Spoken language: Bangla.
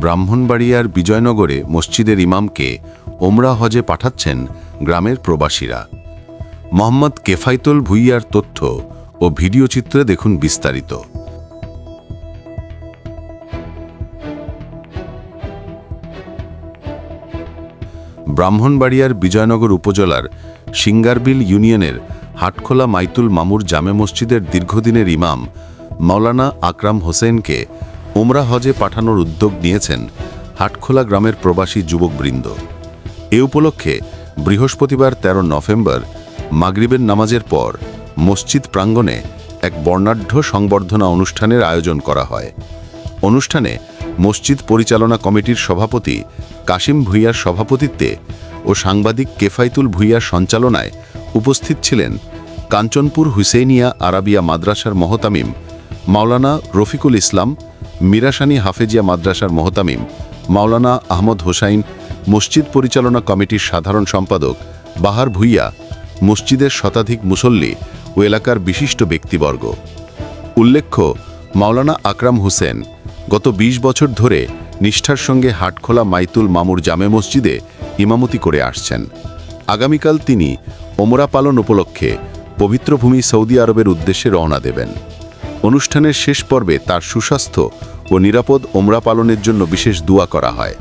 ব্রাহ্মণবাড়িয়ার বিজয়নগরে মসজিদের ইমামকে ওমরা হজে পাঠাচ্ছেন গ্রামের প্রবাসীরা। মোহাম্মদ কেফায়েতুল ভূঁইয়ার তথ্য ও ভিডিও চিত্রে দেখুন বিস্তারিত। ব্রাহ্মণবাড়িয়ার বিজয়নগর উপজেলার সিঙ্গারবিল ইউনিয়নের হাটখোলা মাইতুল মামুর জামে মসজিদের দীর্ঘদিনের ইমাম মাওলানা আকরাম হোসেনকে ওমরা হজে পাঠানোর উদ্যোগ নিয়েছেন হাটখোলা গ্রামের প্রবাসী যুবকবৃন্দ। এ উপলক্ষে বৃহস্পতিবার 13 নভেম্বর মাগরিবের নামাজের পর মসজিদ প্রাঙ্গণে এক বর্ণাঢ্য সংবর্ধনা অনুষ্ঠানের আয়োজন করা হয়। অনুষ্ঠানে মসজিদ পরিচালনা কমিটির সভাপতি কাশিম ভূঁইয়ার সভাপতিত্বে ও সাংবাদিক কেফায়েতুল ভূঁইয়ার সঞ্চালনায় উপস্থিত ছিলেন কাঞ্চনপুর হুসেইনিয়া আরাবিয়া মাদ্রাসার মহতামিম মাওলানা রফিকুল ইসলাম, মিরাসানি হাফেজিয়া মাদ্রাসার মহতামিম মাওলানা আহমদ হোসাইন, মসজিদ পরিচালনা কমিটির সাধারণ সম্পাদক বাহার ভূঁইয়া, মসজিদের শতাধিক মুসল্লি ও এলাকার বিশিষ্ট ব্যক্তিবর্গ। উল্লেখ্য, মাওলানা আকরাম হোসেন গত 20 বছর ধরে নিষ্ঠার সঙ্গে হাটখোলা মাইতুল মামুর জামে মসজিদে ইমামতি করে আসছেন। আগামীকাল তিনি ওমরা পালন উপলক্ষে পবিত্র ভূমি সৌদি আরবের উদ্দেশ্যে রওনা দেবেন। অনুষ্ঠানের শেষ পর্বে তার সুস্বাস্থ্য ও নিরাপদ ওমরা পালনের জন্য বিশেষ দোয়া করা হয়।